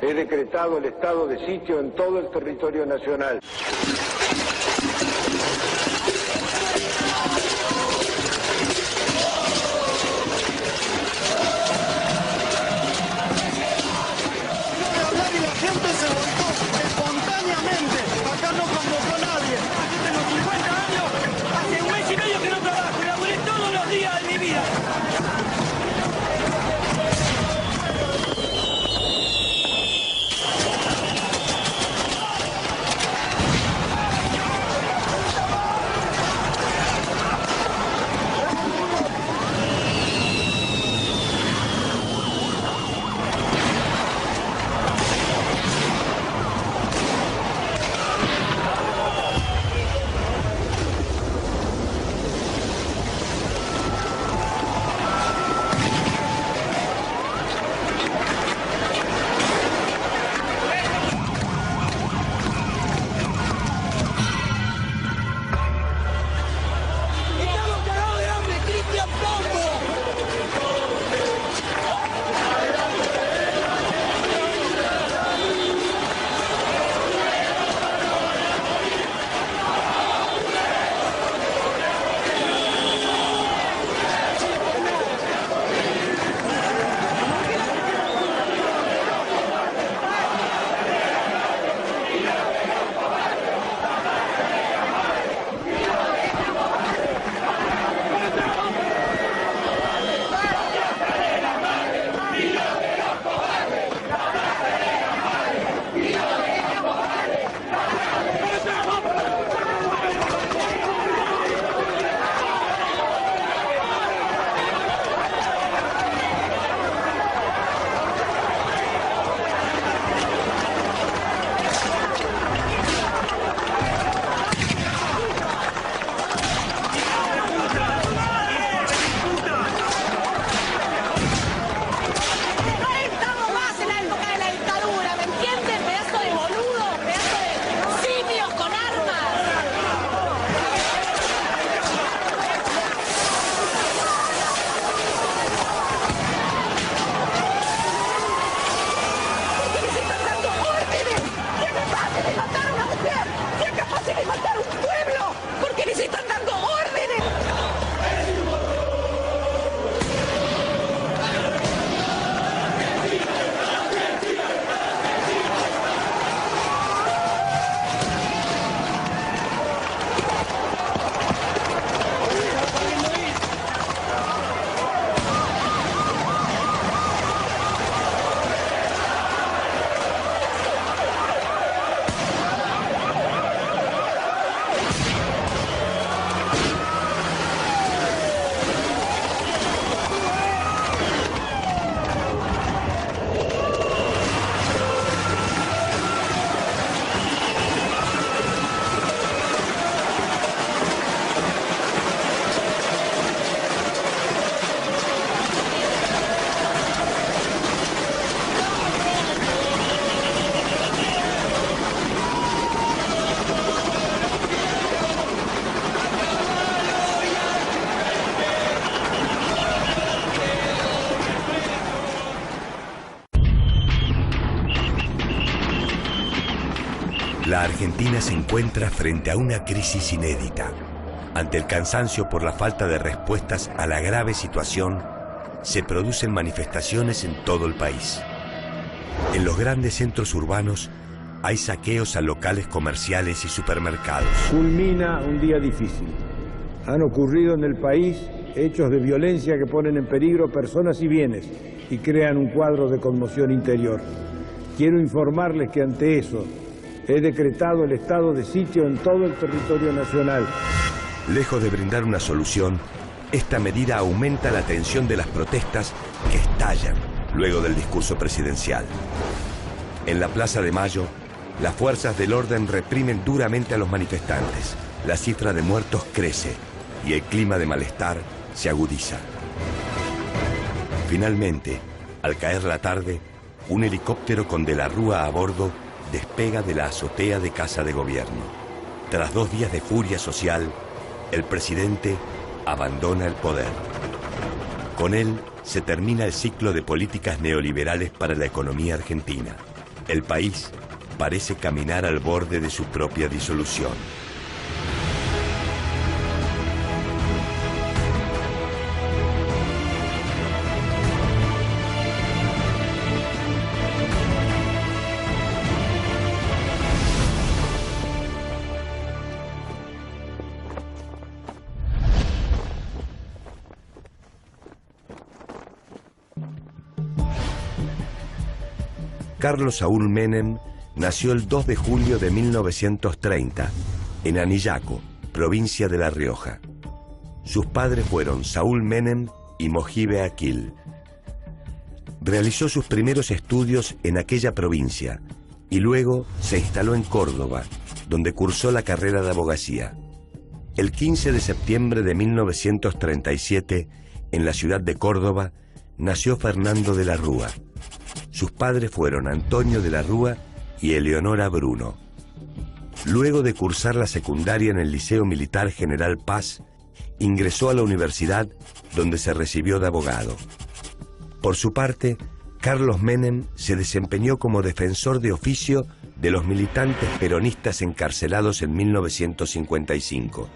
He decretado el estado de sitio en todo el territorio nacional. La Argentina se encuentra frente a una crisis inédita. Ante el cansancio por la falta de respuestas a la grave situación, se producen manifestaciones en todo el país. En los grandes centros urbanos hay saqueos a locales comerciales y supermercados. Culmina un día difícil. Han ocurrido en el país hechos de violencia que ponen en peligro personas y bienes y crean un cuadro de conmoción interior. Quiero informarles que ante eso he decretado el estado de sitio en todo el territorio nacional. Lejos de brindar una solución, esta medida aumenta la tensión de las protestas que estallan luego del discurso presidencial. En la Plaza de Mayo, las fuerzas del orden reprimen duramente a los manifestantes. La cifra de muertos crece y el clima de malestar se agudiza. Finalmente, al caer la tarde, un helicóptero con De la Rúa a bordo despega de la azotea de Casa de Gobierno. Tras 2 días de furia social, el presidente abandona el poder. Con él se termina el ciclo de políticas neoliberales para la economía argentina. El país parece caminar al borde de su propia disolución. Carlos Saúl Menem nació el 2 de julio de 1930 en Anillaco, provincia de La Rioja. Sus padres fueron Saúl Menem y Mojibe Aquil. Realizó sus primeros estudios en aquella provincia y luego se instaló en Córdoba, donde cursó la carrera de abogacía. El 15 de septiembre de 1937, en la ciudad de Córdoba, nació Fernando de la Rúa. Sus padres fueron Antonio de la Rúa y Eleonora Bruno. Luego de cursar la secundaria en el Liceo Militar General Paz, ingresó a la universidad, donde se recibió de abogado. Por su parte, Carlos Menem se desempeñó como defensor de oficio de los militantes peronistas encarcelados en 1955.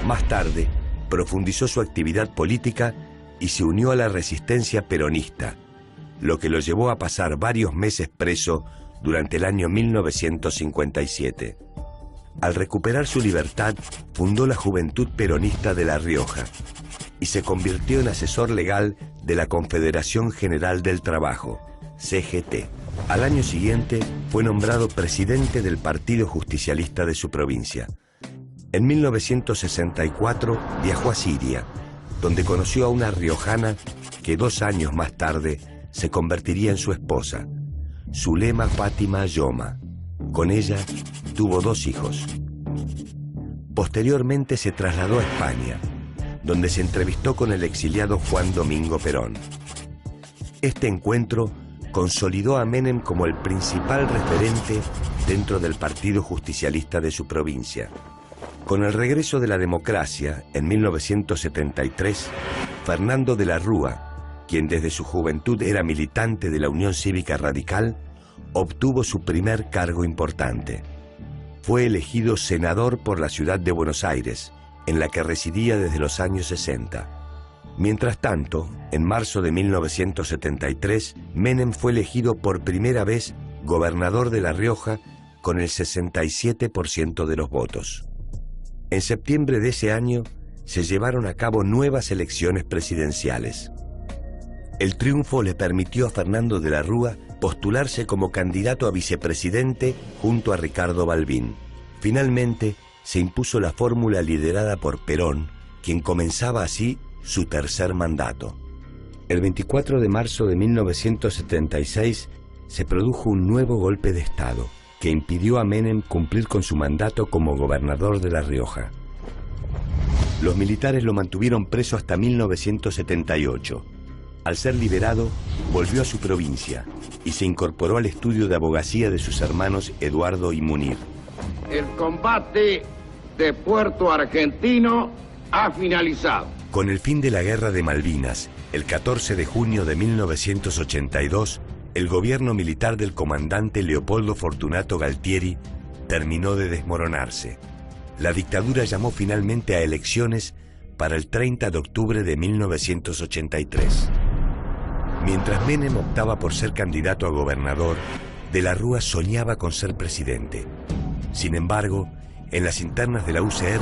Más tarde, profundizó su actividad política y se unió a la resistencia peronista, lo que lo llevó a pasar varios meses preso durante el año 1957. Al recuperar su libertad, fundó la Juventud Peronista de La Rioja y se convirtió en asesor legal de la Confederación General del Trabajo, CGT. Al año siguiente fue nombrado presidente del Partido Justicialista de su provincia. En 1964 viajó a Siria, donde conoció a una riojana que 2 años más tarde se convertiría en su esposa, Zulema Fátima Yoma. Con ella tuvo 2 hijos. Posteriormente se trasladó a España, donde se entrevistó con el exiliado Juan Domingo Perón. Este encuentro consolidó a Menem como el principal referente dentro del Partido Justicialista de su provincia. Con el regreso de la democracia, en 1973, Fernando de la Rúa, quien desde su juventud era militante de la Unión Cívica Radical, obtuvo su primer cargo importante. Fue elegido senador por la ciudad de Buenos Aires, en la que residía desde los años 60. Mientras tanto, en marzo de 1973, Menem fue elegido por primera vez gobernador de La Rioja con el 67% de los votos. En septiembre de ese año se llevaron a cabo nuevas elecciones presidenciales. El triunfo le permitió a Fernando de la Rúa postularse como candidato a vicepresidente junto a Ricardo Balbín. Finalmente, se impuso la fórmula liderada por Perón, quien comenzaba así su tercer mandato. El 24 de marzo de 1976 se produjo un nuevo golpe de Estado que impidió a Menem cumplir con su mandato como gobernador de La Rioja. Los militares lo mantuvieron preso hasta 1978. Al ser liberado, volvió a su provincia y se incorporó al estudio de abogacía de sus hermanos Eduardo y Munir. El combate de Puerto Argentino ha finalizado. Con el fin de la Guerra de Malvinas, el 14 de junio de 1982, el gobierno militar del comandante Leopoldo Fortunato Galtieri terminó de desmoronarse. La dictadura llamó finalmente a elecciones para el 30 de octubre de 1983. Mientras Menem optaba por ser candidato a gobernador, de la Rúa soñaba con ser presidente. Sin embargo, en las internas de la UCR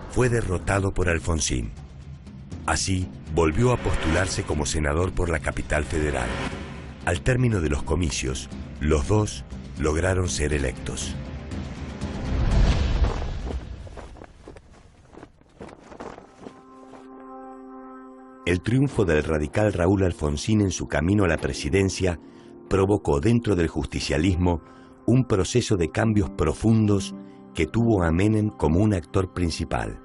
fue derrotado por Alfonsín. Así, volvió a postularse como senador por la capital federal. Al término de los comicios, los dos lograron ser electos. El triunfo del radical Raúl Alfonsín en su camino a la presidencia provocó dentro del justicialismo un proceso de cambios profundos que tuvo a Menem como un actor principal.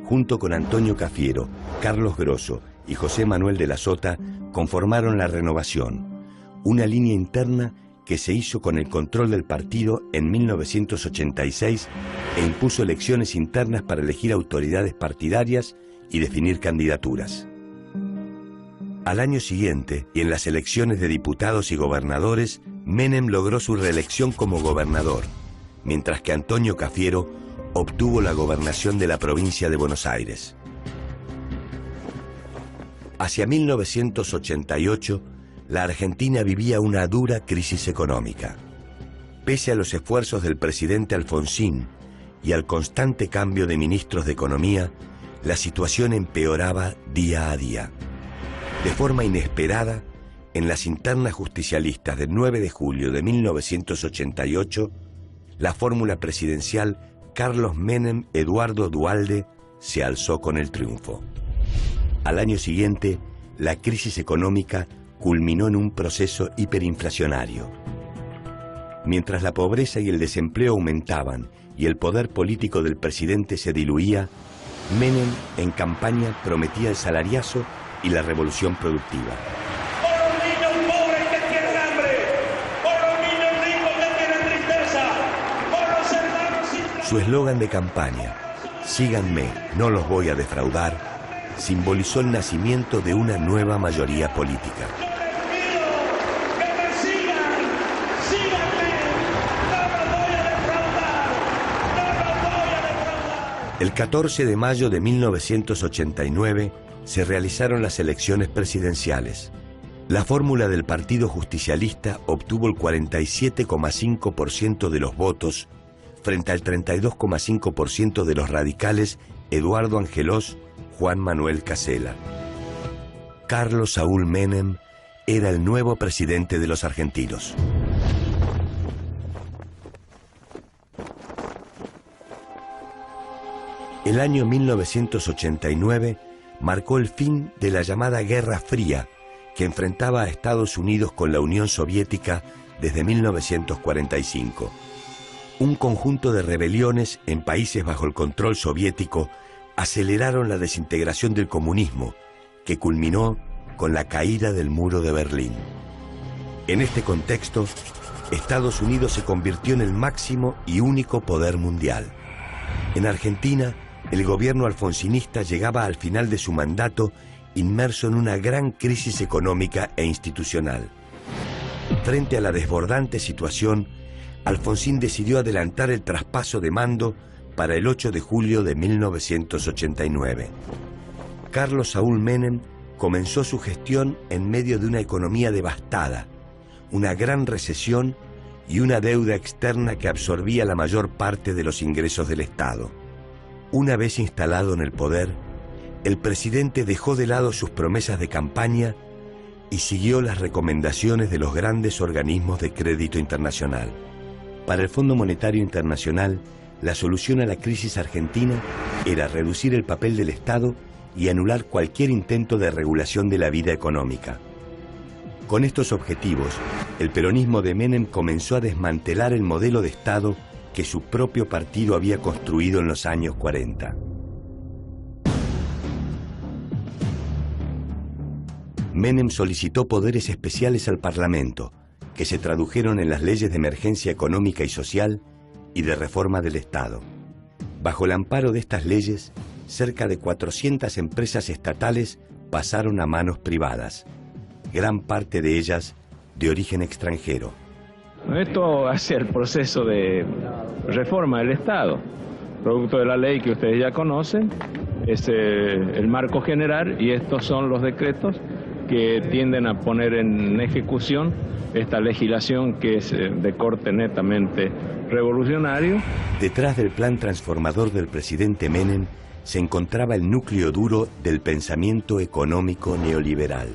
Junto con Antonio Cafiero, Carlos Grosso y José Manuel de la Sota conformaron la Renovación, una línea interna que se hizo con el control del partido en 1986 e impuso elecciones internas para elegir autoridades partidarias y definir candidaturas. Al año siguiente, y en las elecciones de diputados y gobernadores, Menem logró su reelección como gobernador, mientras que Antonio Cafiero obtuvo la gobernación de la provincia de Buenos Aires. Hacia 1988, la Argentina vivía una dura crisis económica. Pese a los esfuerzos del presidente Alfonsín y al constante cambio de ministros de Economía, la situación empeoraba día a día. De forma inesperada, en las internas justicialistas del 9 de julio de 1988, la fórmula presidencial Carlos Menem Eduardo Duhalde se alzó con el triunfo. Al año siguiente, la crisis económica culminó en un proceso hiperinflacionario. Mientras la pobreza y el desempleo aumentaban y el poder político del presidente se diluía, Menem en campaña prometía el salariazo y la revolución productiva. Por los niños pobres que tienen hambre, por los niños ricos que tienen tristeza, por los hermanos sin... Su eslogan de campaña, "Síganme, no los voy a defraudar", simbolizó el nacimiento de una nueva mayoría política. Yo les pido que me sigan, síganme, no los voy a defraudar, no los voy a defraudar. El 14 de mayo de 1989 se realizaron las elecciones presidenciales. La fórmula del Partido Justicialista obtuvo el 47,5% de los votos frente al 32,5% de los radicales Eduardo Angelós, Juan Manuel Casella. Carlos Saúl Menem era el nuevo presidente de los argentinos. El año 1989 marcó el fin de la llamada Guerra Fría, que enfrentaba a Estados Unidos con la Unión Soviética desde 1945. Un conjunto de rebeliones en países bajo el control soviético aceleraron la desintegración del comunismo, que culminó con la caída del muro de Berlín. En este contexto, Estados Unidos se convirtió en el máximo y único poder mundial. En Argentina, el gobierno alfonsinista llegaba al final de su mandato inmerso en una gran crisis económica e institucional. Frente a la desbordante situación, Alfonsín decidió adelantar el traspaso de mando para el 8 de julio de 1989. Carlos Saúl Menem comenzó su gestión en medio de una economía devastada, una gran recesión y una deuda externa que absorbía la mayor parte de los ingresos del Estado. Una vez instalado en el poder, el presidente dejó de lado sus promesas de campaña y siguió las recomendaciones de los grandes organismos de crédito internacional. Para el Fondo Monetario Internacional, la solución a la crisis argentina era reducir el papel del Estado y anular cualquier intento de regulación de la vida económica. Con estos objetivos, el peronismo de Menem comenzó a desmantelar el modelo de Estado que su propio partido había construido en los años 40. Menem solicitó poderes especiales al Parlamento, que se tradujeron en las leyes de emergencia económica y social y de reforma del Estado. Bajo el amparo de estas leyes, cerca de 400 empresas estatales pasaron a manos privadas, gran parte de ellas de origen extranjero. Esto hace el proceso de reforma del Estado, producto de la ley que ustedes ya conocen, es el marco general y estos son los decretos que tienden a poner en ejecución esta legislación que es de corte netamente revolucionario. Detrás del plan transformador del presidente Menem se encontraba el núcleo duro del pensamiento económico neoliberal.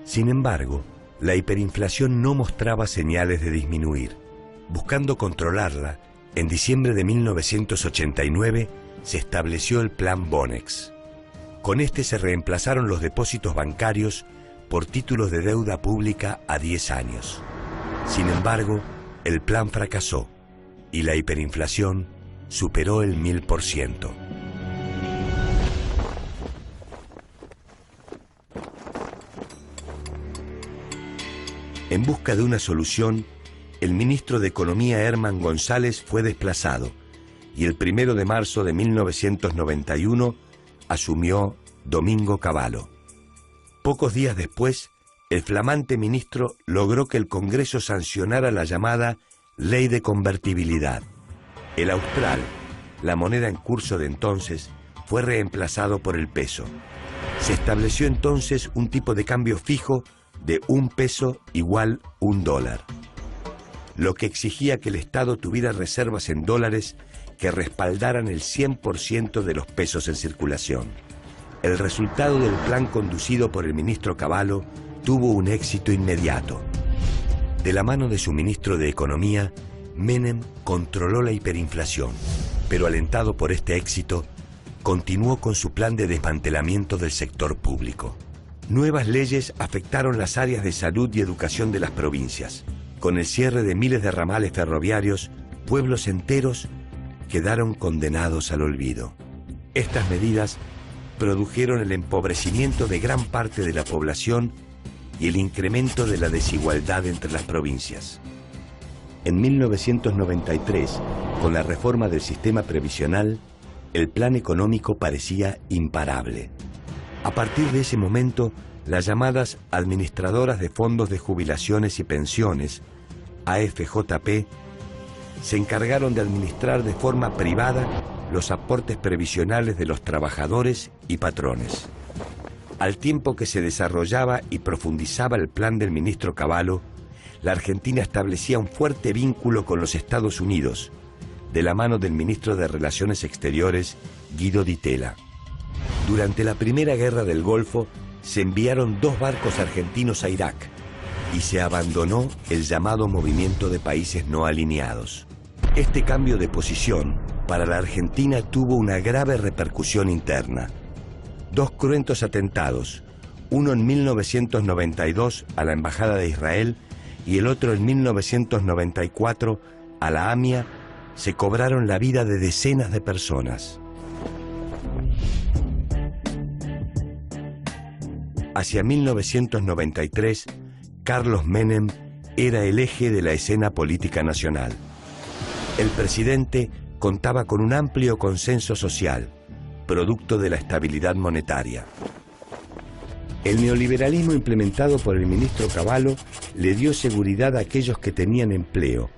Sin embargo, la hiperinflación no mostraba señales de disminuir. Buscando controlarla, en diciembre de 1989 se estableció el Plan Bonex. Con este se reemplazaron los depósitos bancarios por títulos de deuda pública a 10 años. Sin embargo, el plan fracasó y la hiperinflación superó el 1000%. En busca de una solución, el ministro de Economía Herman González fue desplazado y el 1 de marzo de 1991 asumió Domingo Cavallo. Pocos días después, el flamante ministro logró que el Congreso sancionara la llamada Ley de Convertibilidad. El austral, la moneda en curso de entonces, fue reemplazado por el peso. Se estableció entonces un tipo de cambio fijo de 1 peso igual $1, lo que exigía que el Estado tuviera reservas en dólares que respaldaran el 100% de los pesos en circulación. El resultado del plan conducido por el ministro Cavallo tuvo un éxito inmediato. De la mano de su ministro de Economía, Menem controló la hiperinflación, pero alentado por este éxito, continuó con su plan de desmantelamiento del sector público. Nuevas leyes afectaron las áreas de salud y educación de las provincias. Con el cierre de miles de ramales ferroviarios, pueblos enteros quedaron condenados al olvido. Estas medidas produjeron el empobrecimiento de gran parte de la población y el incremento de la desigualdad entre las provincias. En 1993, con la reforma del sistema previsional, el plan económico parecía imparable. A partir de ese momento, las llamadas administradoras de fondos de jubilaciones y pensiones, AFJP, se encargaron de administrar de forma privada los aportes previsionales de los trabajadores y patrones. Al tiempo que se desarrollaba y profundizaba el plan del ministro Cavallo, la Argentina establecía un fuerte vínculo con los Estados Unidos, de la mano del ministro de Relaciones Exteriores, Guido Di Tella. Durante la Primera Guerra del Golfo, se enviaron 2 barcos argentinos a Irak y se abandonó el llamado movimiento de países no alineados. Este cambio de posición para la Argentina tuvo una grave repercusión interna. 2 cruentos atentados, uno en 1992 a la Embajada de Israel y el otro en 1994 a la AMIA, se cobraron la vida de decenas de personas. Hacia 1993, Carlos Menem era el eje de la escena política nacional. El presidente contaba con un amplio consenso social, producto de la estabilidad monetaria. El neoliberalismo implementado por el ministro Cavallo le dio seguridad a aquellos que tenían empleo,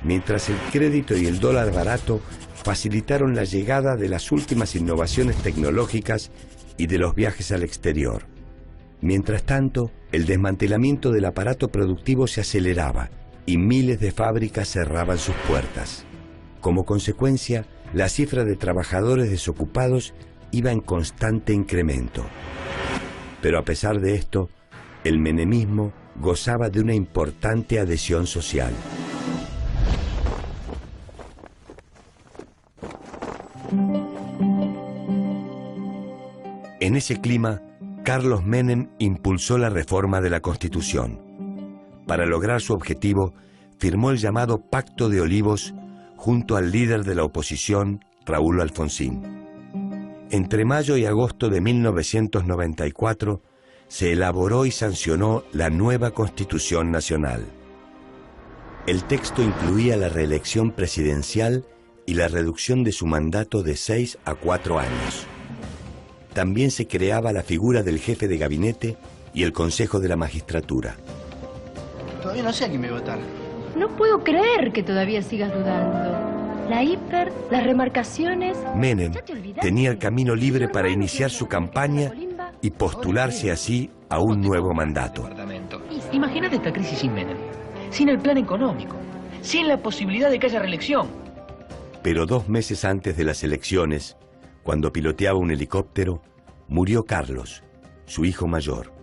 mientras el crédito y el dólar barato facilitaron la llegada de las últimas innovaciones tecnológicas y de los viajes al exterior. Mientras tanto, el desmantelamiento del aparato productivo se aceleraba y miles de fábricas cerraban sus puertas. Como consecuencia, la cifra de trabajadores desocupados iba en constante incremento. Pero a pesar de esto, el menemismo gozaba de una importante adhesión social. En ese clima, Carlos Menem impulsó la reforma de la Constitución. Para lograr su objetivo, firmó el llamado Pacto de Olivos junto al líder de la oposición, Raúl Alfonsín. Entre mayo y agosto de 1994, se elaboró y sancionó la nueva Constitución Nacional. El texto incluía la reelección presidencial y la reducción de su mandato de 6 a 4 años. También se creaba la figura del jefe de gabinete y el Consejo de la Magistratura. Todavía no sé a quién me votar. No puedo creer que todavía sigas dudando. La hiper, las remarcaciones... Menem tenía el camino libre para iniciar su campaña y postularse así a un nuevo mandato. Imagínate esta crisis sin Menem, sin el plan económico, sin la posibilidad de que haya reelección. Pero 2 meses antes de las elecciones, cuando piloteaba un helicóptero, murió Carlos, su hijo mayor.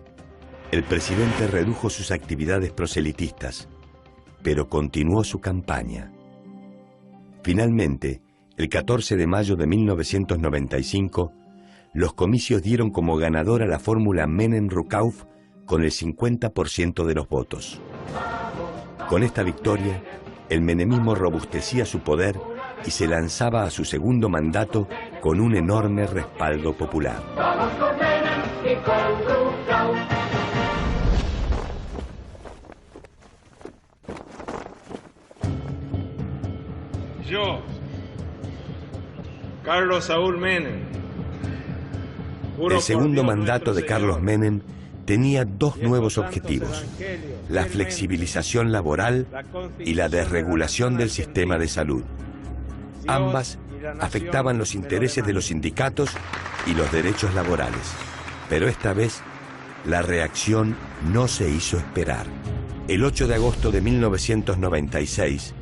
El presidente redujo sus actividades proselitistas, pero continuó su campaña. Finalmente, el 14 de mayo de 1995, los comicios dieron como ganadora la fórmula Menem-Rucauf con el 50% de los votos. Con esta victoria, el menemismo robustecía su poder y se lanzaba a su segundo mandato con un enorme respaldo popular. Vamos con Menem y con Rucauf. Yo, Carlos Saúl Menem. El segundo mandato de Carlos Menem tenía dos nuevos objetivos: la flexibilización laboral y la desregulación del sistema de salud. Ambas afectaban los intereses de los sindicatos y los derechos laborales. Pero esta vez, la reacción no se hizo esperar. El 8 de agosto de 1996,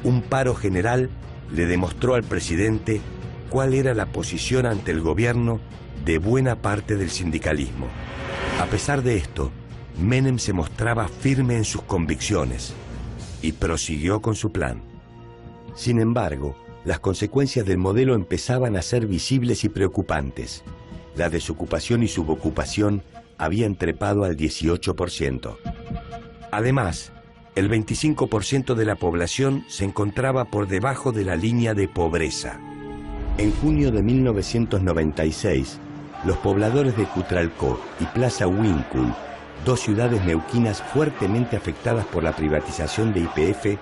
un paro general le demostró al presidente cuál era la posición ante el gobierno de buena parte del sindicalismo. A pesar de esto, Menem se mostraba firme en sus convicciones y prosiguió con su plan. Sin embargo, las consecuencias del modelo empezaban a ser visibles y preocupantes. La desocupación y subocupación habían trepado al 18%. Además, el 25% de la población se encontraba por debajo de la línea de pobreza. En junio de 1996, los pobladores de Cutralcó y Plaza Huíncul, dos ciudades neuquinas fuertemente afectadas por la privatización de YPF,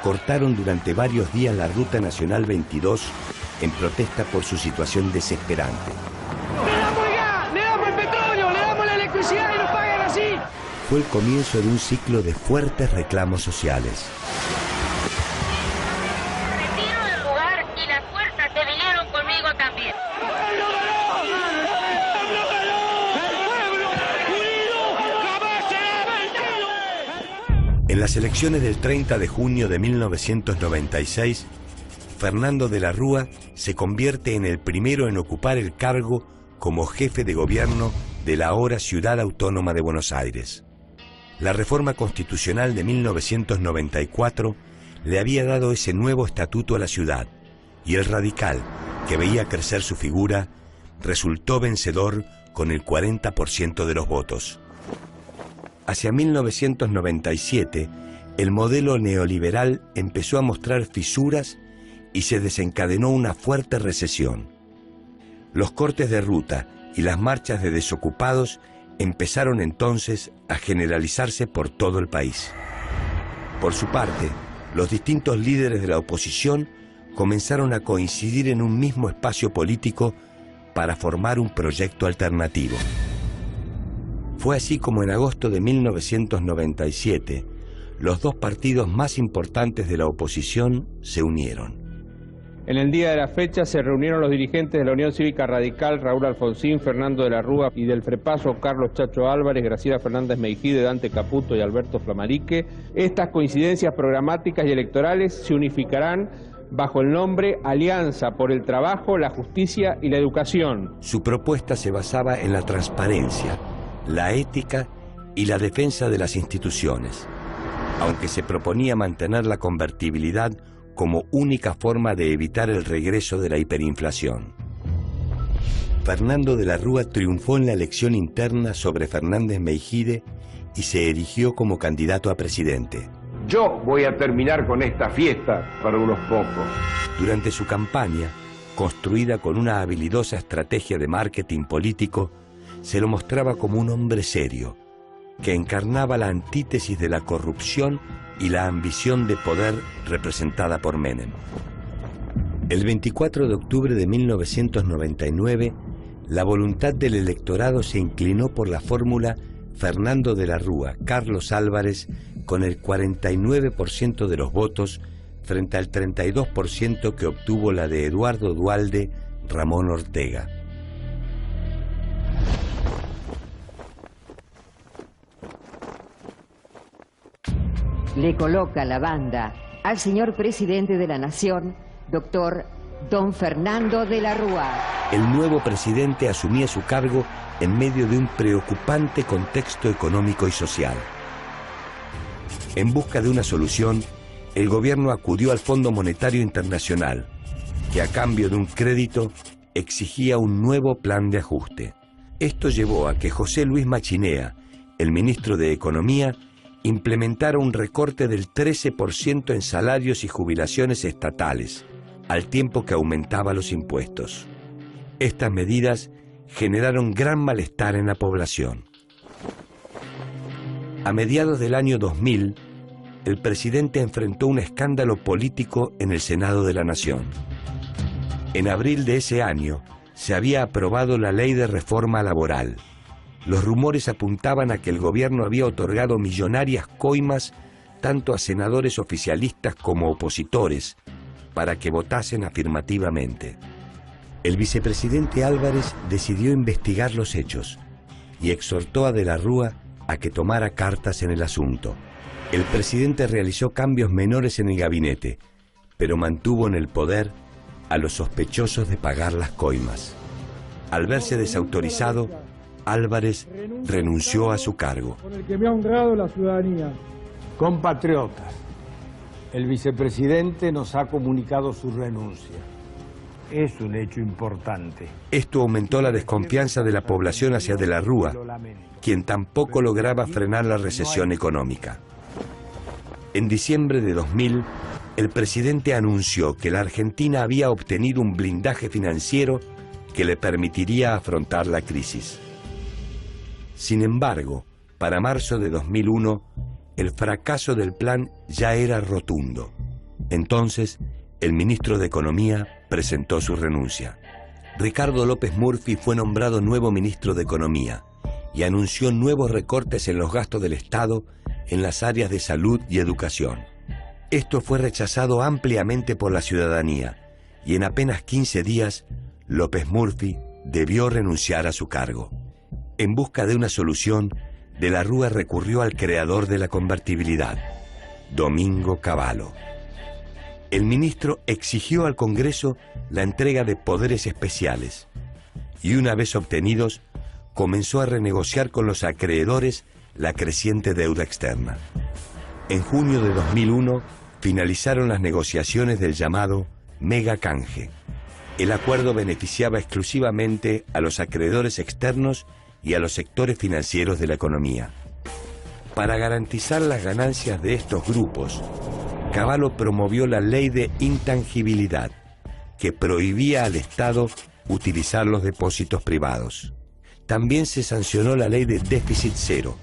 cortaron durante varios días la Ruta Nacional 22 en protesta por su situación desesperante. ¡Le damos el gas! ¡Le damos el petróleo! ¡Le damos la electricidad y nos pagan así! Fue el comienzo de un ciclo de fuertes reclamos sociales. Retiro del lugar y las fuerzas que vinieron conmigo también. En las elecciones del 30 de junio de 1996, Fernando de la Rúa se convierte en el primero en ocupar el cargo como jefe de gobierno de la ahora Ciudad Autónoma de Buenos Aires. La reforma constitucional de 1994 le había dado ese nuevo estatuto a la ciudad, y el radical, que veía crecer su figura, resultó vencedor con el 40% de los votos. Hacia 1997, el modelo neoliberal empezó a mostrar fisuras y se desencadenó una fuerte recesión. Los cortes de ruta y las marchas de desocupados empezaron entonces a generalizarse por todo el país. Por su parte, los distintos líderes de la oposición comenzaron a coincidir en un mismo espacio político para formar un proyecto alternativo. Fue así como en agosto de 1997, los dos partidos más importantes de la oposición se unieron. En el día de la fecha se reunieron los dirigentes de la Unión Cívica Radical, Raúl Alfonsín, Fernando de la Rúa, y del FREPASO, Carlos Chacho Álvarez, Graciela Fernández Meijide, Dante Caputo y Alberto Flamarique. Estas coincidencias programáticas y electorales se unificarán bajo el nombre Alianza por el Trabajo, la Justicia y la Educación. Su propuesta se basaba en la transparencia, la ética y la defensa de las instituciones, aunque se proponía mantener la convertibilidad como única forma de evitar el regreso de la hiperinflación. Fernando de la Rúa triunfó en la elección interna sobre Fernández Meijide y se erigió como candidato a presidente. Yo voy a terminar con esta fiesta para unos pocos. Durante su campaña, construida con una habilidosa estrategia de marketing político, se lo mostraba como un hombre serio, que encarnaba la antítesis de la corrupción y la ambición de poder representada por Menem. El 24 de octubre de 1999, la voluntad del electorado se inclinó por la fórmula Fernando de la Rúa, Carlos Álvarez, con el 49% de los votos frente al 32% que obtuvo la de Eduardo Duhalde, Ramón Ortega. Le coloca la banda al señor presidente de la Nación, doctor don Fernando de la Rúa. El nuevo presidente asumía su cargo en medio de un preocupante contexto económico y social. En busca de una solución, el gobierno acudió al Fondo Monetario Internacional, que a cambio de un crédito exigía un nuevo plan de ajuste. Esto llevó a que José Luis Machinea, el ministro de Economía, implementara un recorte del 13% en salarios y jubilaciones estatales, al tiempo que aumentaba los impuestos. Estas medidas generaron gran malestar en la población. A mediados del año 2000, el presidente enfrentó un escándalo político en el Senado de la Nación. En abril de ese año, se había aprobado la Ley de Reforma Laboral. Los rumores apuntaban a que el gobierno había otorgado millonarias coimas tanto a senadores oficialistas como opositores para que votasen afirmativamente. El vicepresidente Álvarez decidió investigar los hechos y exhortó a De la Rúa a que tomara cartas en el asunto. El presidente realizó cambios menores en el gabinete, pero mantuvo en el poder a los sospechosos de pagar las coimas. Al verse desautorizado, Álvarez renunció a su cargo. Con el que me ha honrado la ciudadanía. Compatriotas, el vicepresidente nos ha comunicado su renuncia. Es un hecho importante. Esto aumentó la desconfianza de la población hacia De la Rúa, quien tampoco lograba frenar la recesión económica. En diciembre de 2000, el presidente anunció que la Argentina había obtenido un blindaje financiero que le permitiría afrontar la crisis. Sin embargo, para marzo de 2001, el fracaso del plan ya era rotundo. Entonces, el ministro de Economía presentó su renuncia. Ricardo López Murphy fue nombrado nuevo ministro de Economía y anunció nuevos recortes en los gastos del Estado en las áreas de salud y educación. Esto fue rechazado ampliamente por la ciudadanía y en apenas 15 días, López Murphy debió renunciar a su cargo. En busca de una solución, De la Rúa recurrió al creador de la convertibilidad, Domingo Cavallo. El ministro exigió al Congreso la entrega de poderes especiales y una vez obtenidos, comenzó a renegociar con los acreedores la creciente deuda externa. En junio de 2001 finalizaron las negociaciones del llamado Mega Canje. El acuerdo beneficiaba exclusivamente a los acreedores externos y a los sectores financieros de la economía. Para garantizar las ganancias de estos grupos, Cavallo promovió la ley de intangibilidad, que prohibía al Estado utilizar los depósitos privados. También se sancionó la ley de déficit cero.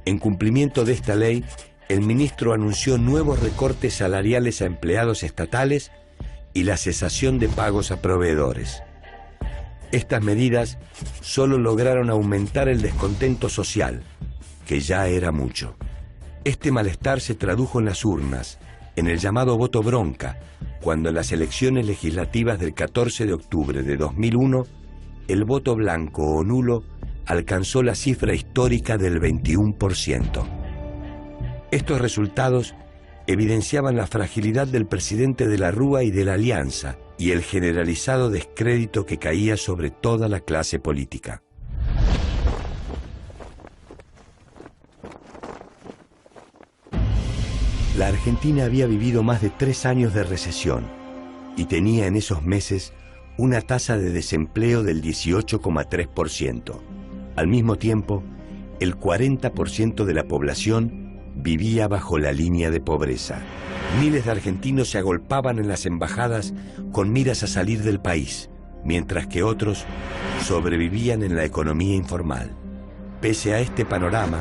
En cumplimiento de esta ley, el ministro anunció nuevos recortes salariales a empleados estatales y la cesación de pagos a proveedores. Estas medidas solo lograron aumentar el descontento social, que ya era mucho. Este malestar se tradujo en las urnas, en el llamado voto bronca, cuando en las elecciones legislativas del 14 de octubre de 2001, el voto blanco o nulo alcanzó la cifra histórica del 21%. Estos resultados evidenciaban la fragilidad del presidente De la Rúa y de la Alianza y el generalizado descrédito que caía sobre toda la clase política. La Argentina había vivido más de 3 años de recesión y tenía en esos meses una tasa de desempleo del 18,3%. Al mismo tiempo, el 40% de la población vivía bajo la línea de pobreza. Miles de argentinos se agolpaban en las embajadas con miras a salir del país, mientras que otros sobrevivían en la economía informal. Pese a este panorama,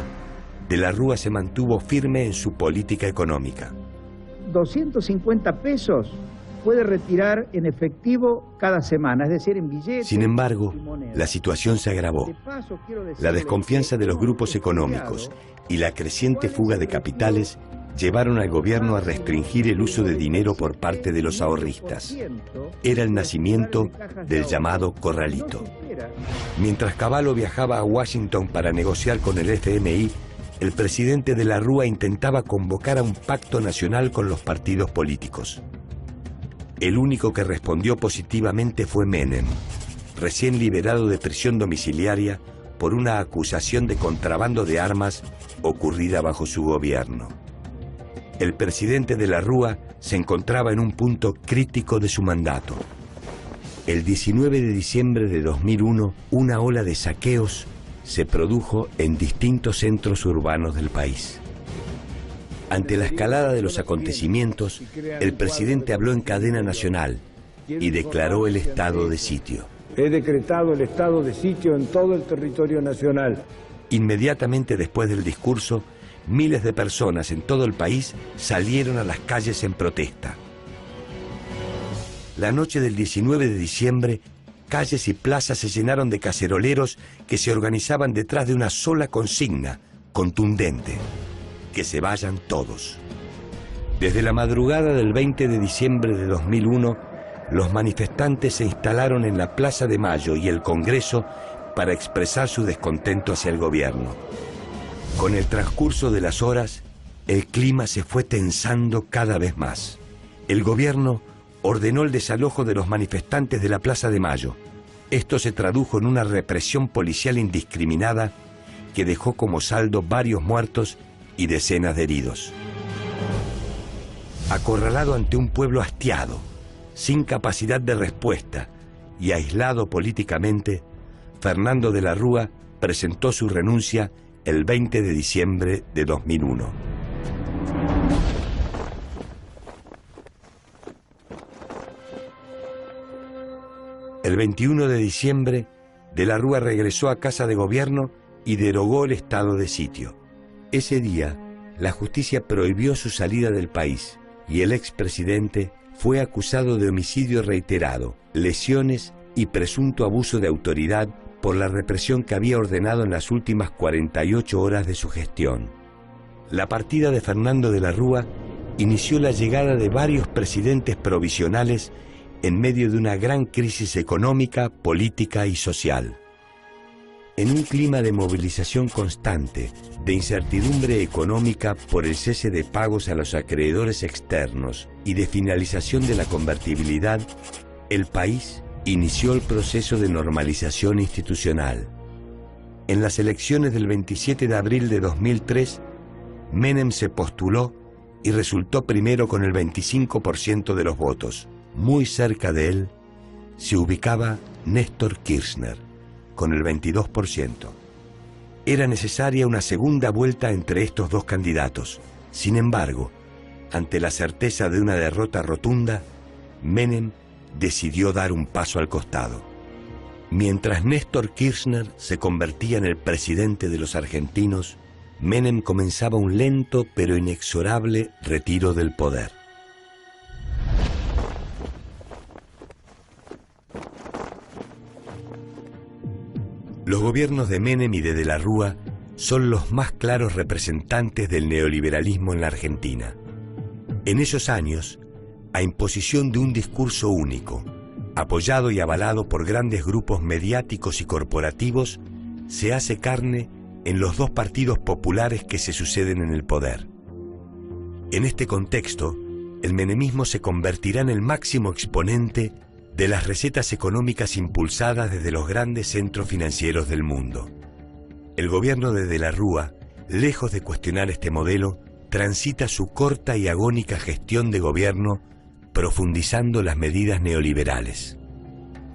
De la Rúa se mantuvo firme en su política económica. 250 pesos puede retirar en efectivo cada semana, es decir, en billetes. Sin embargo, la situación se agravó. La desconfianza de los grupos económicos y la creciente fuga de capitales llevaron al gobierno a restringir el uso de dinero por parte de los ahorristas. Era el nacimiento del llamado corralito. Mientras Cavallo viajaba a Washington para negociar con el FMI, el presidente De la Rúa intentaba convocar a un pacto nacional con los partidos políticos. El único que respondió positivamente fue Menem, recién liberado de prisión domiciliaria por una acusación de contrabando de armas ocurrida bajo su gobierno. El presidente De la Rúa se encontraba en un punto crítico de su mandato. El 19 de diciembre de 2001, una ola de saqueos se produjo en distintos centros urbanos del país. Ante la escalada de los acontecimientos, el presidente habló en cadena nacional y declaró el estado de sitio. He decretado el estado de sitio en todo el territorio nacional. Inmediatamente después del discurso, miles de personas en todo el país salieron a las calles en protesta. La noche del 19 de diciembre, calles y plazas se llenaron de caceroleros que se organizaban detrás de una sola consigna, contundente: que se vayan todos. Desde la madrugada del 20 de diciembre de 2001, los manifestantes se instalaron en la Plaza de Mayo y el Congreso para expresar su descontento hacia el gobierno. Con el transcurso de las horas, el clima se fue tensando cada vez más. El gobierno ordenó el desalojo de los manifestantes de la Plaza de Mayo. Esto se tradujo en una represión policial indiscriminada que dejó como saldo varios muertos y decenas de heridos. Acorralado ante un pueblo hastiado, sin capacidad de respuesta y aislado políticamente, Fernando de la Rúa presentó su renuncia el 20 de diciembre de 2001. El 21 de diciembre, de la Rúa regresó a Casa de Gobierno y derogó el estado de sitio. Ese día, la justicia prohibió su salida del país y el expresidente fue acusado de homicidio reiterado, lesiones y presunto abuso de autoridad por la represión que había ordenado en las últimas 48 horas de su gestión. La partida de Fernando de la Rúa inició la llegada de varios presidentes provisionales en medio de una gran crisis económica, política y social. En un clima de movilización constante, de incertidumbre económica por el cese de pagos a los acreedores externos y de finalización de la convertibilidad, el país inició el proceso de normalización institucional. En las elecciones del 27 de abril de 2003, Menem se postuló y resultó primero con el 25% de los votos. Muy cerca de él se ubicaba Néstor Kirchner, con el 22%. Era necesaria una segunda vuelta entre estos dos candidatos. Sin embargo, ante la certeza de una derrota rotunda, Menem decidió dar un paso al costado. Mientras Néstor Kirchner se convertía en el presidente de los argentinos, Menem comenzaba un lento pero inexorable retiro del poder. Los gobiernos de Menem y de la Rúa son los más claros representantes del neoliberalismo en la Argentina. En esos años, a imposición de un discurso único, apoyado y avalado por grandes grupos mediáticos y corporativos, se hace carne en los dos partidos populares que se suceden en el poder. En este contexto, el menemismo se convertirá en el máximo exponente de las recetas económicas impulsadas desde los grandes centros financieros del mundo. El gobierno de la Rúa, lejos de cuestionar este modelo, transita su corta y agónica gestión de gobierno profundizando las medidas neoliberales.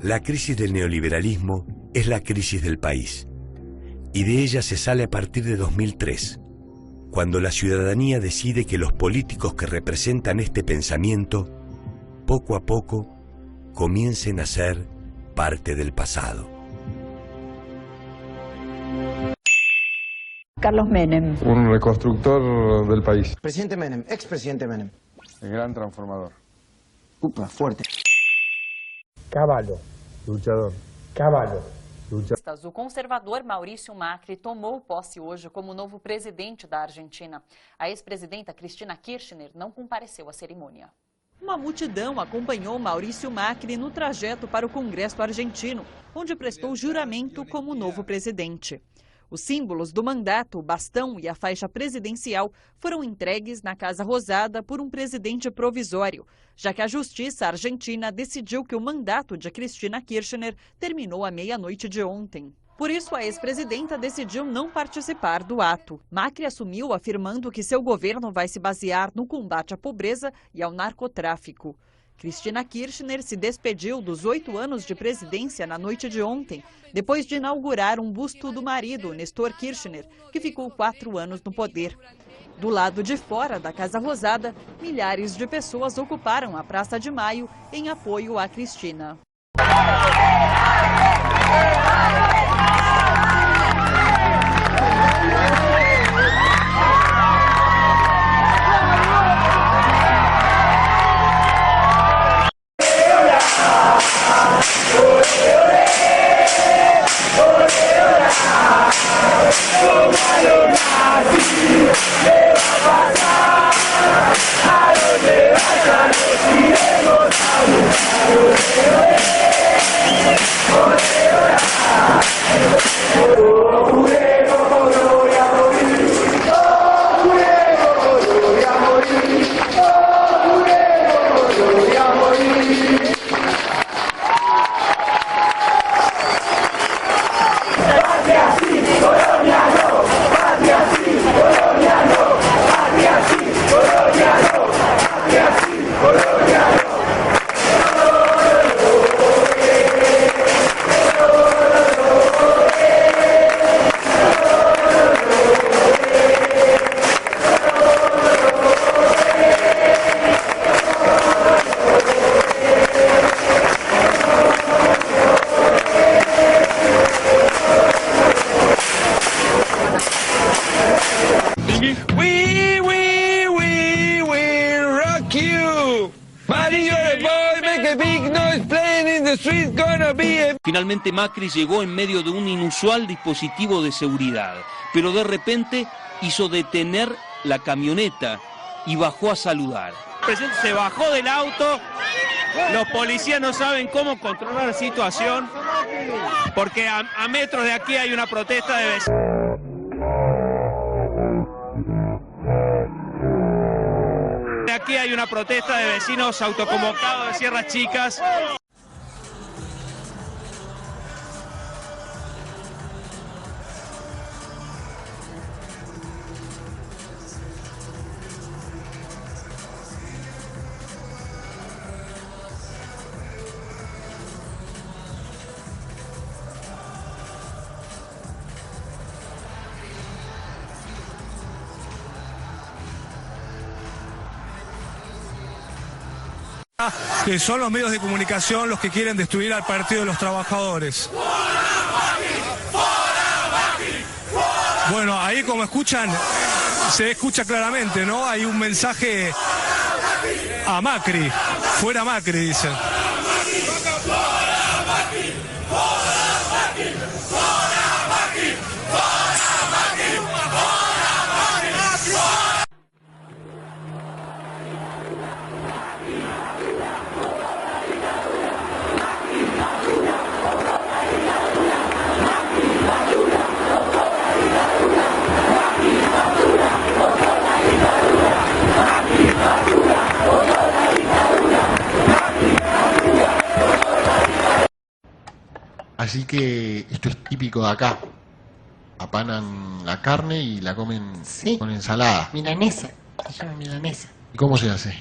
La crisis del neoliberalismo es la crisis del país, y de ella se sale a partir de 2003, cuando la ciudadanía decide que los políticos que representan este pensamiento, poco a poco, comiencen a ser parte del pasado. Carlos Menem. Un reconstructor del país. Presidente Menem, expresidente Menem. El gran transformador. Upa, forte. Cavallo. Luchador. Cavallo. O conservador Maurício Macri tomou posse hoje como novo presidente da Argentina. A ex-presidenta Cristina Kirchner não compareceu à cerimônia. Uma multidão acompanhou Maurício Macri no trajeto para o Congresso argentino, onde prestou juramento como novo presidente. Os símbolos do mandato, o bastão e a faixa presidencial foram entregues na Casa Rosada por um presidente provisório, já que a Justiça argentina decidiu que o mandato de Cristina Kirchner terminou à meia-noite de ontem. Por isso, a ex-presidenta decidiu não participar do ato. Macri assumiu afirmando que seu governo vai se basear no combate à pobreza e ao narcotráfico. Cristina Kirchner se despediu dos 8 anos de presidência na noite de ontem, depois de inaugurar um busto do marido, Néstor Kirchner, que ficou 4 anos no poder. Do lado de fora da Casa Rosada, milhares de pessoas ocuparam a Praça de Maio em apoio a Cristina. Yeah. Finalmente Macri llegó en medio de un inusual dispositivo de seguridad, pero de repente hizo detener la camioneta y bajó a saludar. El presidente se bajó del auto, los policías no saben cómo controlar la situación, porque a metros de aquí hay una protesta de vecinos. De aquí hay una protesta de vecinos autoconvocados de Sierras Chicas. Que son los medios de comunicación los que quieren destruir al Partido de los Trabajadores. Bueno, ahí como escuchan, se escucha claramente, ¿no? Hay un mensaje a Macri, fuera Macri, dicen. Así que esto es típico de acá. Apanan la carne y la comen con ensalada. Milanesa, se llama milanesa. ¿Y cómo se hace?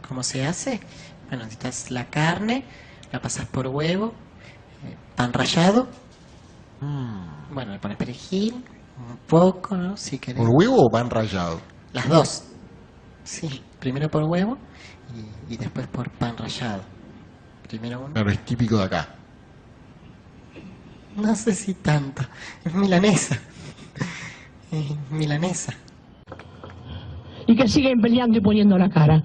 ¿Cómo se hace? Bueno, necesitas la carne, la pasas por huevo, pan rallado. Bueno, le pones perejil, un poco, ¿no? Si querés. ¿Por huevo o pan rallado? Las dos. Sí, primero por huevo y después por pan rallado. Primero uno. Pero es típico de acá. No sé si tanto. Es milanesa. Milanesa. Y que siguen peleando y poniendo la cara.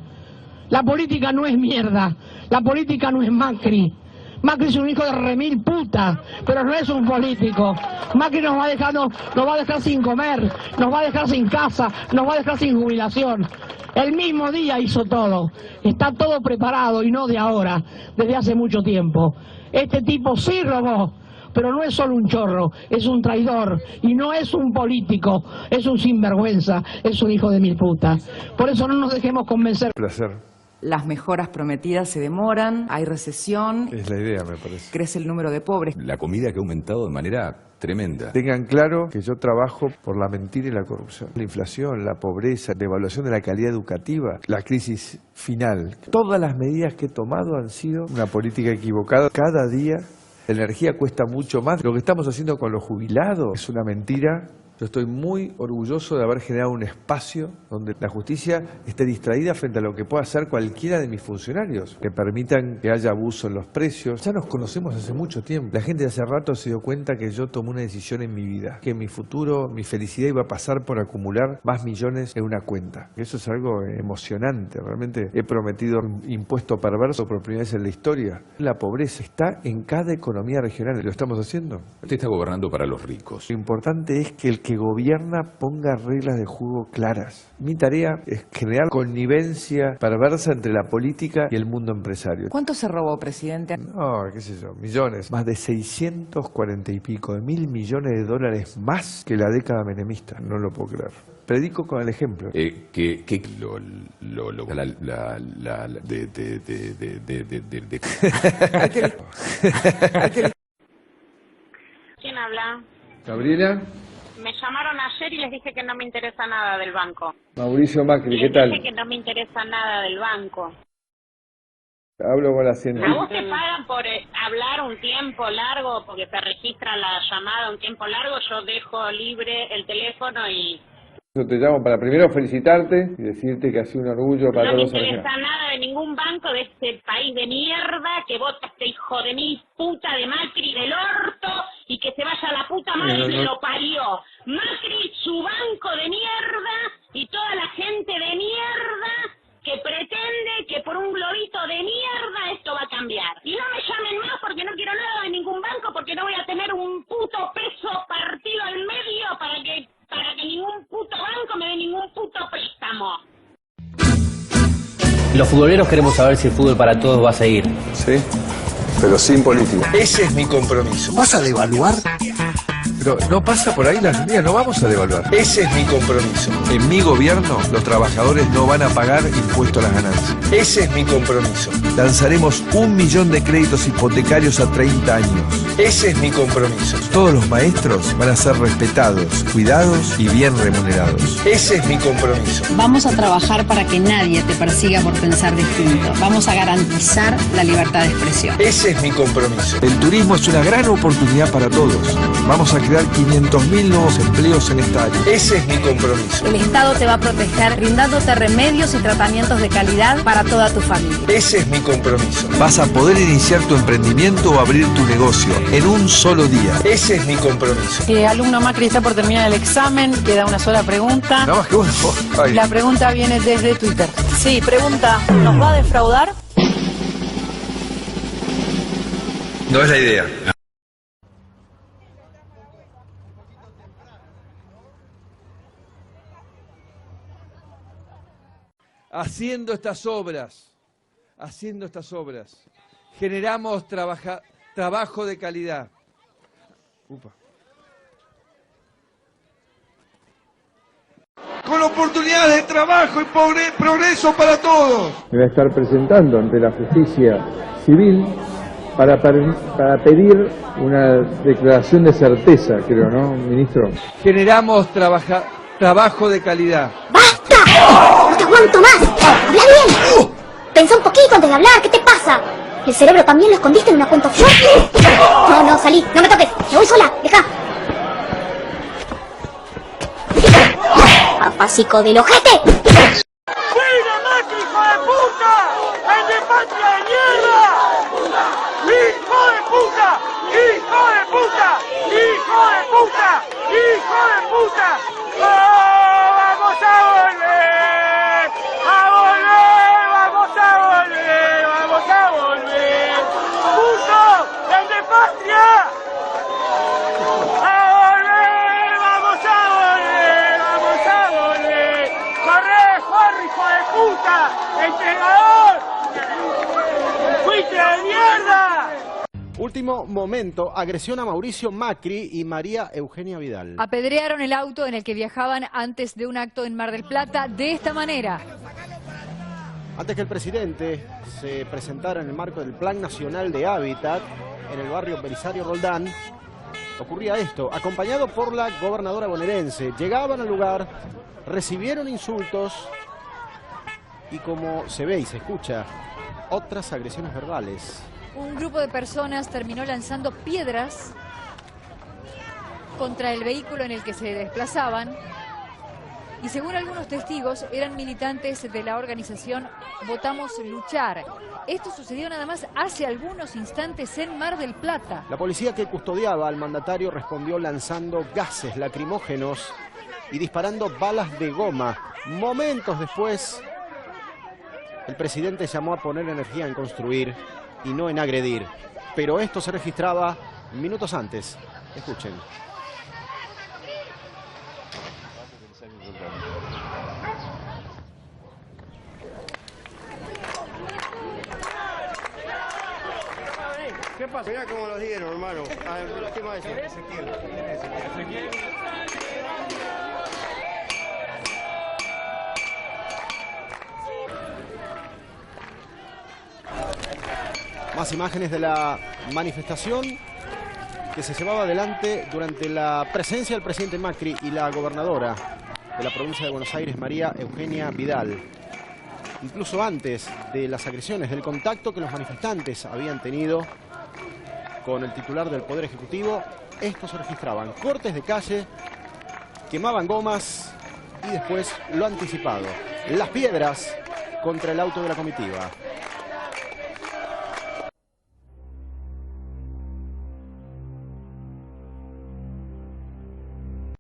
La política no es mierda. La política no es Macri. Macri es un hijo de remil puta, pero no es un político. Macri nos va a dejar sin comer, nos va a dejar sin casa, nos va a dejar sin jubilación. El mismo día hizo todo. Está todo preparado y no de ahora, desde hace mucho tiempo. Este tipo sí robó. Pero no es solo un chorro, es un traidor y no es un político, es un sinvergüenza, es un hijo de mil putas. Por eso no nos dejemos convencer. Placer. Las mejoras prometidas se demoran, hay recesión. Es la idea, me parece. Crece el número de pobres. La comida que ha aumentado de manera tremenda. Tengan claro que yo trabajo por la mentira y la corrupción. La inflación, la pobreza, la devaluación de la calidad educativa, la crisis final. Todas las medidas que he tomado han sido una política equivocada. Cada día la energía cuesta mucho más. Lo que estamos haciendo con los jubilados es una mentira. Yo estoy muy orgulloso de haber generado un espacio donde la justicia esté distraída frente a lo que pueda hacer cualquiera de mis funcionarios, que permitan que haya abuso en los precios. Ya nos conocemos hace mucho tiempo. La gente de hace rato se dio cuenta que yo tomé una decisión en mi vida, que mi futuro, mi felicidad iba a pasar por acumular más millones en una cuenta. Eso es algo emocionante. Realmente he prometido un impuesto perverso por primera vez en la historia. La pobreza está en cada economía regional. ¿Lo estamos haciendo? Usted está gobernando para los ricos. Lo importante es que el que gobierna ponga reglas de juego claras. Mi tarea es generar connivencia perversa entre la política y el mundo empresario. ¿Cuánto se robó, presidente? No, qué sé yo, millones. Más de 640 y pico de $1.000 millones más que la década menemista. No lo puedo creer. Predico con el ejemplo. ¿Quién habla? Gabriela. Me llamaron ayer y les dije que no me interesa nada del banco. Mauricio Macri, ¿qué tal? Les dije que no me interesa nada del banco. Hablo con la científica. ¿A vos te pagan por hablar un tiempo largo, porque te registra la llamada un tiempo largo? Yo dejo libre el teléfono y... Yo te llamo para primero felicitarte y decirte que ha sido un orgullo para todos los argentinos. No me interesa nada de ningún banco de este país de mierda que vota este hijo de mil puta de Macri del orto y que se vaya a la puta madre que lo parió. Macri, su banco de mierda y toda la gente de mierda que pretende que por un globito de vamos. Los futboleros queremos saber si el fútbol para todos va a seguir. Sí, pero sin política. Ese es mi compromiso. ¿Vas a devaluar? Pero no pasa por ahí la línea, no vamos a devaluar. Ese es mi compromiso. En mi gobierno, los trabajadores no van a pagar impuesto a las ganancias. Ese es mi compromiso. Lanzaremos 1 millón de créditos hipotecarios a 30 años. Ese es mi compromiso. Todos los maestros van a ser respetados, cuidados y bien remunerados. Ese es mi compromiso. Vamos a trabajar para que nadie te persiga por pensar distinto. Vamos a garantizar la libertad de expresión. Ese es mi compromiso. El turismo es una gran oportunidad para todos. Vamos a crear 500.000 nuevos empleos en esta área. Ese es mi compromiso. El Estado te va a proteger brindándote remedios y tratamientos de calidad para toda tu familia. Ese es mi compromiso. Vas a poder iniciar tu emprendimiento o abrir tu negocio en un solo día. Ese es mi compromiso. Alumno Macri está por terminar el examen, queda una sola pregunta. Nada más que uno. Ay. La pregunta viene desde Twitter. Sí, pregunta, ¿nos va a defraudar? No es la idea. Haciendo estas obras, generamos trabajo de calidad. Con oportunidades de trabajo y progreso para todos. Me va a estar presentando ante la justicia civil para pedir una declaración de certeza, creo, ¿no, ministro? Generamos trabajo de calidad. ¡Basta! ¡No te aguanto más! ¡Habla bien! Pensá un poquito antes de hablar, ¿qué te pasa? ¿El cerebro también lo escondiste en una cuenta offshore? No, salí, no me toques, me voy sola, deja. ¡Apásico del ojete! ¡Fuera Macri, hijo de puta! ¡El de patria de mierda! ¡Hijo de puta! ¡Hijo de puta! ¡Hijo de puta! ¡Hijo de puta! ¡Oh, vamos a volver! ¡A volver! ¡Vamos a volver! ¡Vamos a volver! ¡Puto! ¡El de patria! ¡A volver! ¡Vamos a volver! ¡Vamos a volver! ¡Corre, Jorge, hijo de puta! ¡Entregador! ¡Fuiste de mierda! Último momento, agresión a Mauricio Macri y María Eugenia Vidal. Apedrearon el auto en el que viajaban antes de un acto en Mar del Plata de esta manera. Antes que el presidente se presentara en el marco del Plan Nacional de Hábitat en el barrio Belisario Roldán, ocurría esto, acompañado por la gobernadora bonaerense. Llegaban al lugar, recibieron insultos y, como se ve y se escucha, otras agresiones verbales. Un grupo de personas terminó lanzando piedras contra el vehículo en el que se desplazaban y, según algunos testigos, eran militantes de la organización Votamos Luchar. Esto sucedió nada más hace algunos instantes en Mar del Plata. La policía que custodiaba al mandatario respondió lanzando gases lacrimógenos y disparando balas de goma. Momentos después, el presidente llamó a poner energía en construir y no en agredir. Pero esto se registraba minutos antes. Escuchen. ¿Qué pasa? Mirá cómo los dieron, hermano. A ver, ¿qué más es? Ezequiel. Más imágenes de la manifestación que se llevaba adelante durante la presencia del presidente Macri y la gobernadora de la provincia de Buenos Aires, María Eugenia Vidal. Incluso antes de las agresiones, del contacto que los manifestantes habían tenido con el titular del Poder Ejecutivo, estos se registraban. Cortes de calle, quemaban gomas y después lo anticipado, las piedras contra el auto de la comitiva.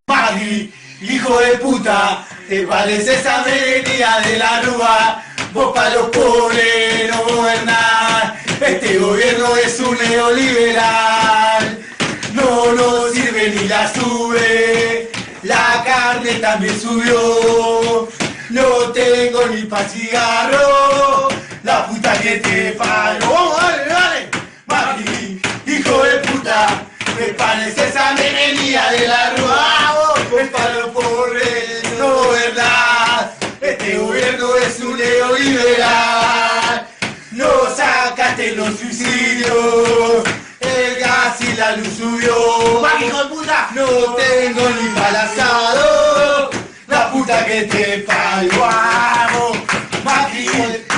Macri, hijo de puta, te pareces a Avenida de la Rúa, vos para los pobres no gobernás, este gobierno es un neoliberal, no nos sirve ni la sube, la carne también subió, no tengo ni pa' cigarro, la puta que te parió. Vamos, dale, dale. Macri, hijo de puta, me pareces a Menemía de la Rúa, el palo por no verdad. Este gobierno es un neoliberal, no sacaste los suicidios, el gas y la luz subió. Macri, hijo de puta, no tengo ni para el asado, la puta que te parió. Vamos, Macri.